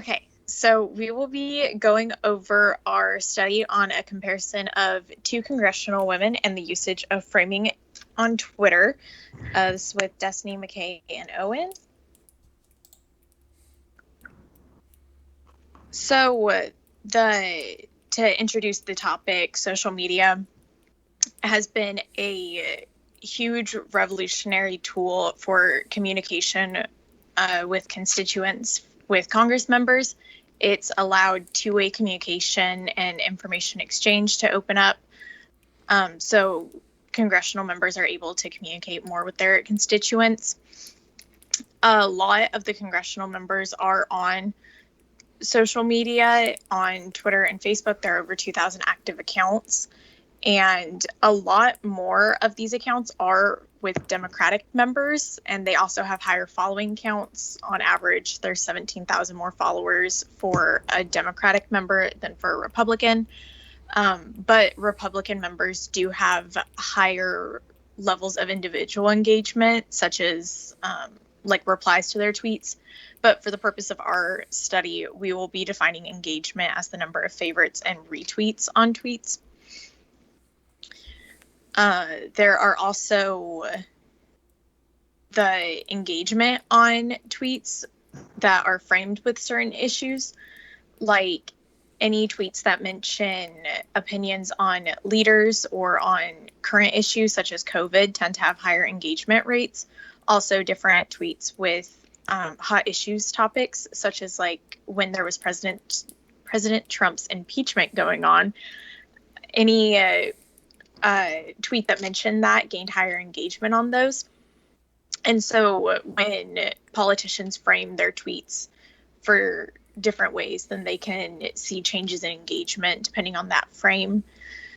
Okay, so we will be going over our study on a comparison of two congressional women and the usage of framing on Twitter. This is with Destiny, McKay, and Owen. So to introduce the topic, social media has been a huge revolutionary tool for communication with constituents, with Congress members. It's allowed two-way communication and information exchange to open up. So congressional members are able to communicate more with their constituents. A lot of the congressional members are on social media, on Twitter and Facebook. There are over 2,000 active accounts. And a lot more of these accounts are with Democratic members, and they also have higher following counts. On average, there's 17,000 more followers for a Democratic member than for a Republican. But Republican members do have higher levels of individual engagement, such as like replies to their tweets. But for the purpose of our study, we will be defining engagement as the number of favorites and retweets on tweets. There are also the engagement on tweets that are framed with certain issues, like any tweets that mention opinions on leaders or on current issues such as COVID tend to have higher engagement rates. Also, different tweets with hot issues topics, such as like when there was President Trump's impeachment going on, any tweet that mentioned that gained higher engagement on those. And so when politicians frame their tweets for different ways, then they can see changes in engagement depending on that frame.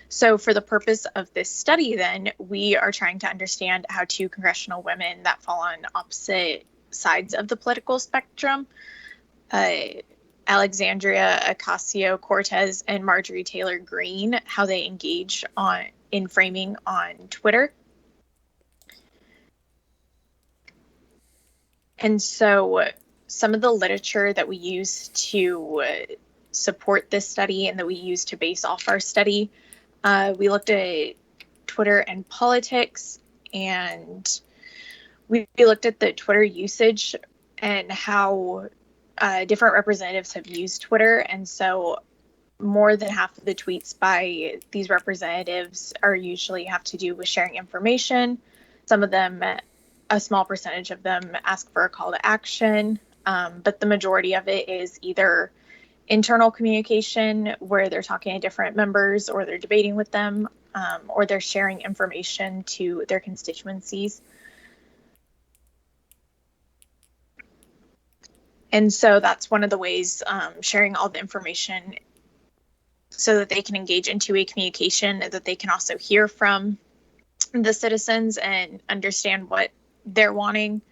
So for the purpose of this study, then, we are trying to understand how two congressional women that fall on opposite sides of the political spectrum, Alexandria Ocasio-Cortez and Marjorie Taylor Greene, how they engage in framing on Twitter. And so some of the literature that we use to support this study and that we use to base off our study, we looked at Twitter and politics, and we looked at the Twitter usage and how different representatives have used Twitter. And so more than half of the tweets by these representatives are usually have to do with sharing information. Some of them, a small percentage of them, ask for a call to action, but the majority of it is either internal communication where they're talking to different members or they're debating with them, or they're sharing information to their constituencies. And so that's one of the ways, sharing all the information so that they can engage in two-way communication, that they can also hear from the citizens and understand what they're wanting.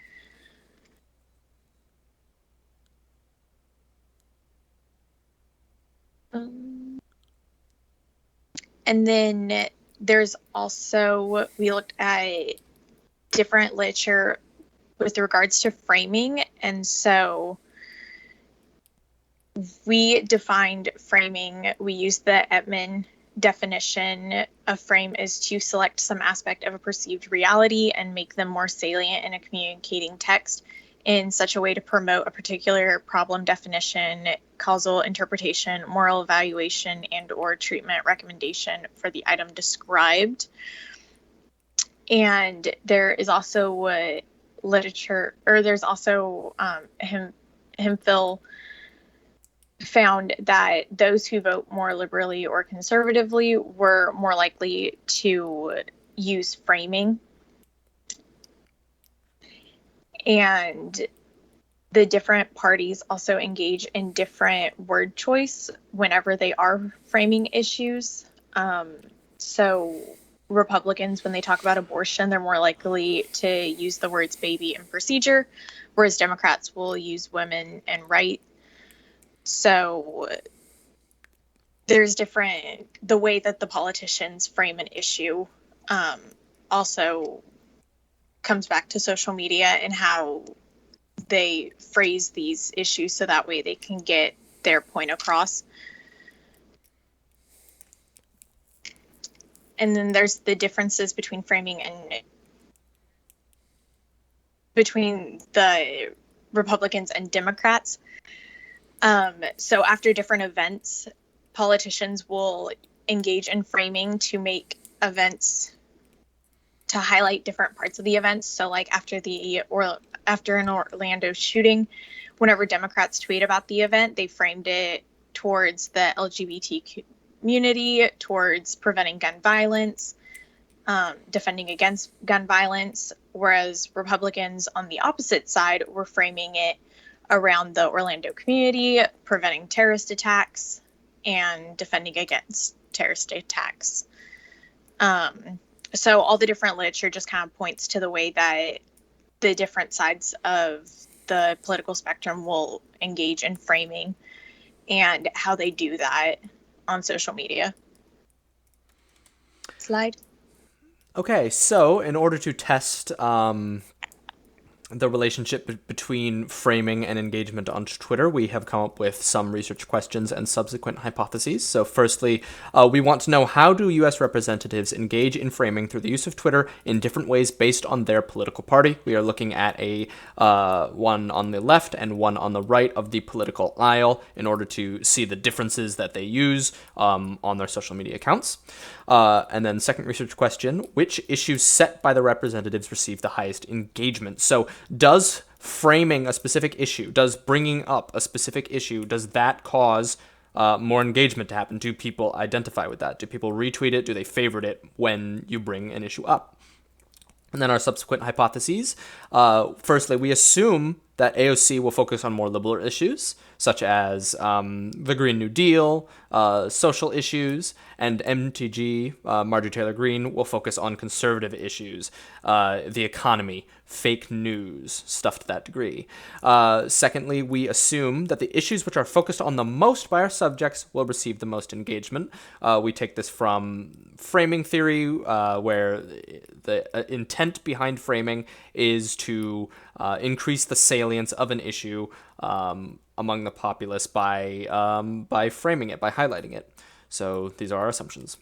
And then there's also, we looked at different literature with regards to framing. And so we defined framing. We used the Ettman definition. A frame is to select some aspect of a perceived reality and make them more salient in a communicating text in such a way to promote a particular problem definition, causal interpretation, moral evaluation, and or treatment recommendation for the item described. And there is also literature, or there's also Hemphill found that those who vote more liberally or conservatively were more likely to use framing. And the different parties also engage in different word choice whenever they are framing issues. So Republicans, when they talk about abortion, they're more likely to use the words baby and procedure, whereas Democrats will use women and right. So there's the way that the politicians frame an issue also comes back to social media and how they phrase these issues so that way they can get their point across. And then there's the differences between framing and between the Republicans and Democrats. So after different events, politicians will engage in framing to make events, to highlight different parts of the events. So like after an Orlando shooting, whenever Democrats tweet about the event, they framed it towards the LGBT community, towards preventing gun violence, defending against gun violence, whereas Republicans on the opposite side were framing it around the Orlando community, preventing terrorist attacks, and defending against terrorist attacks. So all the different literature just kind of points to the way that the different sides of the political spectrum will engage in framing and how they do that on social media. Slide. Okay, so in order to test the relationship between framing and engagement on Twitter, we have come up with some research questions and subsequent hypotheses. So firstly, we want to know, how do U.S. representatives engage in framing through the use of Twitter in different ways based on their political party? We are looking at a one on the left and one on the right of the political aisle in order to see the differences that they use on their social media accounts. And then second research question, which issues set by the representatives receive the highest engagement? So does framing a specific issue, does bringing up a specific issue, does that cause more engagement to happen? Do people identify with that? Do people retweet it? Do they favorite it when you bring an issue up? And then our subsequent hypotheses. Firstly, we assume that AOC will focus on more liberal issues, such as the Green New Deal, social issues, and MTG, Marjorie Taylor Greene, will focus on conservative issues, the economy, fake news, stuff to that degree. Secondly, we assume that the issues which are focused on the most by our subjects will receive the most engagement. We take this from framing theory, where the intent behind framing is to increase the salience of an issue among the populace by framing it, by highlighting it. So these are our assumptions.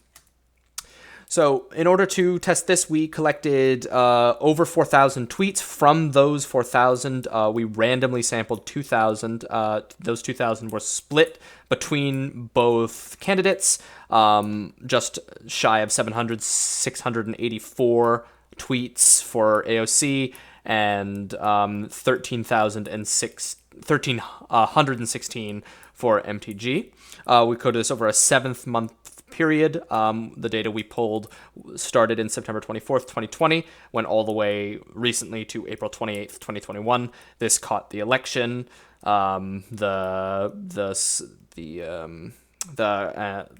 So in order to test this, we collected over 4,000 tweets. From those 4,000, we randomly sampled 2,000. Those 2,000 were split between both candidates, just shy of 700, 684 tweets for AOC, and 1,316 for MTG. We coded this over a 7-month period. The data we pulled started in September 24th, 2020, went all the way recently to April 28th, 2021. This caught the election, the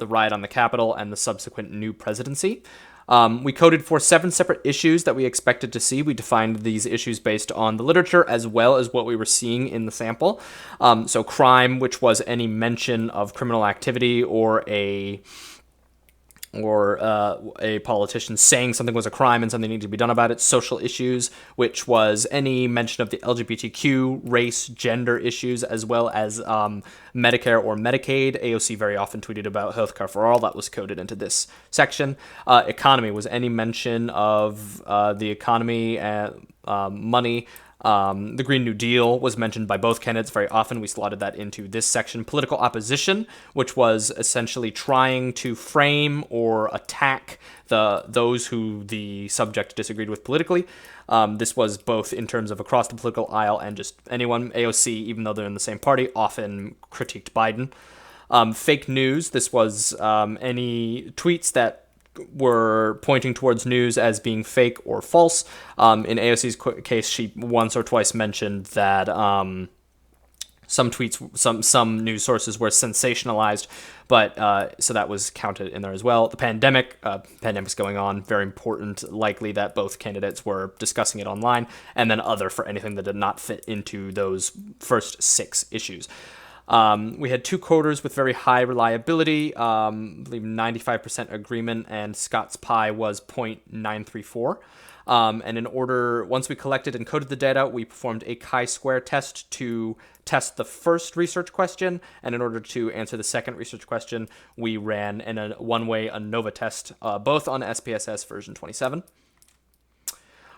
riot on the Capitol, and the subsequent new presidency. We coded for 7 separate issues that we expected to see. We defined these issues based on the literature as well as what we were seeing in the sample. So crime, which was any mention of criminal activity or a politician saying something was a crime and something needed to be done about it. Social issues, which was any mention of the LGBTQ, race, gender issues, as well as Medicare or Medicaid. AOC very often tweeted about healthcare for all. That was coded into this section. Economy was any mention of the economy and money. The Green New Deal was mentioned by both candidates very often. We slotted that into this section. Political opposition, which was essentially trying to frame or attack those who the subject disagreed with politically. This was both in terms of across the political aisle and just anyone. AOC, even though they're in the same party, often critiqued Biden. Fake news, this was any tweets that were pointing towards news as being fake or false. In AOC's case, she once or twice mentioned that some tweets, some news sources were sensationalized, but so that was counted in there as well. The pandemic's going on, very important, likely that both candidates were discussing it online, and then other for anything that did not fit into those first 6 issues. We had 2 coders with very high reliability, I believe 95% agreement, and Scott's pi was 0.934. And once we collected and coded the data, we performed a chi-square test to test the first research question. And in order to answer the second research question, we ran a one-way ANOVA test, both on SPSS version 27.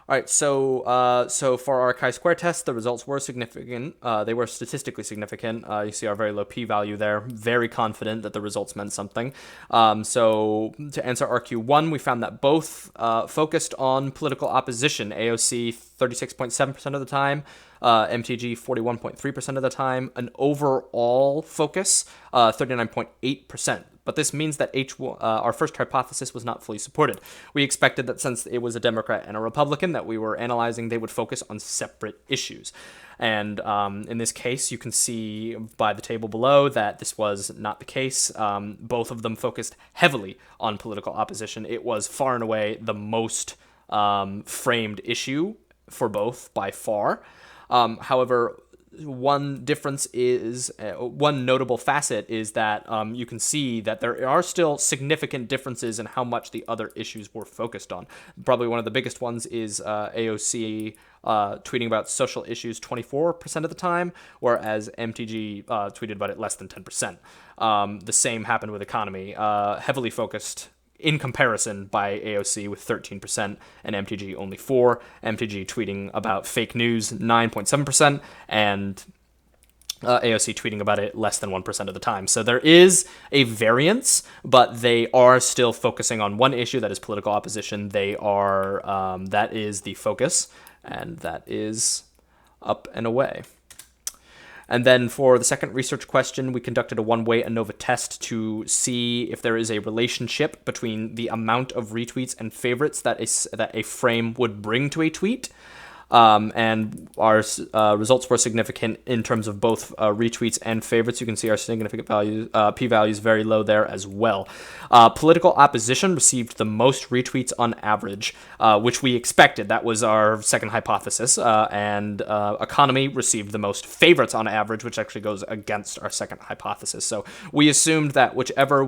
All right, so for our chi-square test, the results were significant. They were statistically significant. You see our very low p-value there. Very confident that the results meant something. So to answer RQ1, we found that both focused on political opposition. AOC 36.7% of the time, MTG 41.3% of the time. An overall focus 39.8%. But this means that our first hypothesis was not fully supported. We expected that since it was a Democrat and a Republican that we were analyzing, they would focus on separate issues. And in this case, you can see by the table below that this was not the case. Both of them focused heavily on political opposition. It was far and away the most framed issue for both by far. However, one notable facet is that you can see that there are still significant differences in how much the other issues were focused on. Probably one of the biggest ones is AOC tweeting about social issues 24% of the time, whereas MTG tweeted about it less than 10%. The same happened with economy, heavily focused in comparison by AOC with 13% and MTG only 4%. MTG tweeting about fake news 9.7% and AOC tweeting about it less than 1% of the time. So there is a variance, but they are still focusing on one issue, that is political opposition. That is the focus, and that is up and away. And then for the second research question, we conducted a one-way ANOVA test to see if there is a relationship between the amount of retweets and favorites that a frame would bring to a tweet. And our results were significant in terms of both retweets and favorites. You can see our significant values, p-values very low there as well. Political opposition received the most retweets on average, which we expected. That was our second hypothesis. And economy received the most favorites on average, which actually goes against our second hypothesis. So we assumed that whichever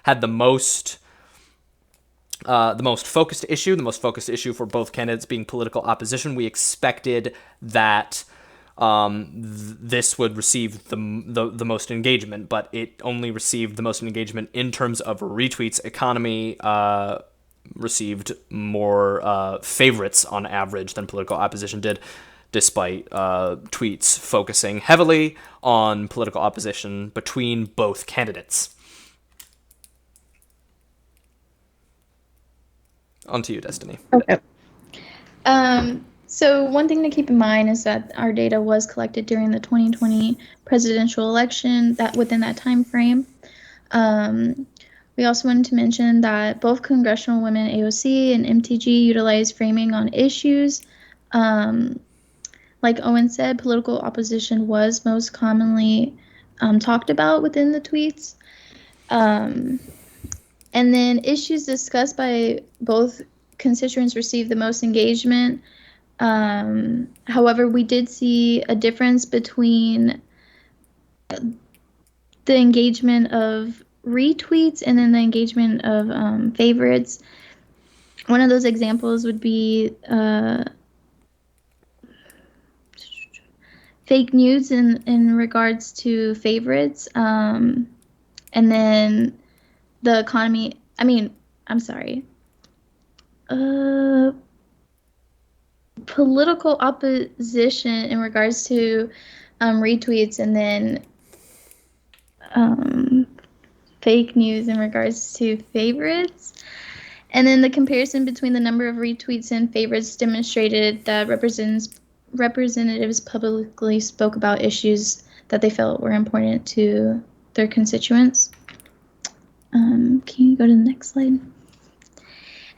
had the most focused issue for both candidates being political opposition, we expected that this would receive the most engagement, but it only received the most engagement in terms of retweets. Economy received more favorites on average than political opposition did, despite tweets focusing heavily on political opposition between both candidates. On to you, Destiny. Okay. So one thing to keep in mind is that our data was collected during the 2020 presidential election, that within that time frame. We also wanted to mention that both Congressional Women AOC and MTG utilized framing on issues. Like Owen said, political opposition was most commonly talked about within the tweets. And then issues discussed by both constituents received the most engagement. However, we did see a difference between the engagement of retweets and then the engagement of favorites. One of those examples would be fake news in regards to favorites. And then the economy, political opposition in regards to retweets, and then fake news in regards to favorites. And then the comparison between the number of retweets and favorites demonstrated that representatives publicly spoke about issues that they felt were important to their constituents. Can you go to the next slide?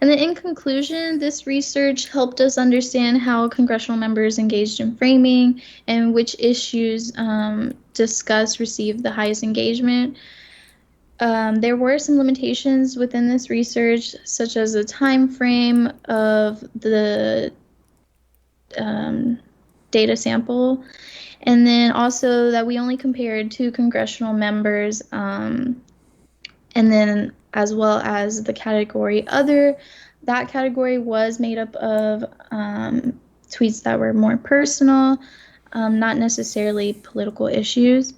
And then in conclusion, this research helped us understand how congressional members engaged in framing and which issues discussed received the highest engagement. There were some limitations within this research, such as the time frame of the data sample, and then also that we only compared 2 congressional members, and then as well as the category other, that category was made up of tweets that were more personal, not necessarily political issues.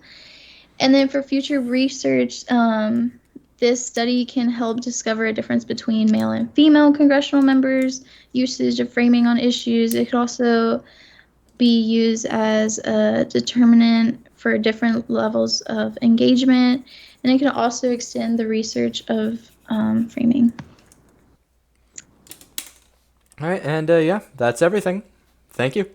And then for future research, this study can help discover a difference between male and female congressional members' usage of framing on issues. It could also be used as a determinant for different levels of engagement, and it can also extend the research of framing. All right, and yeah, that's everything. Thank you.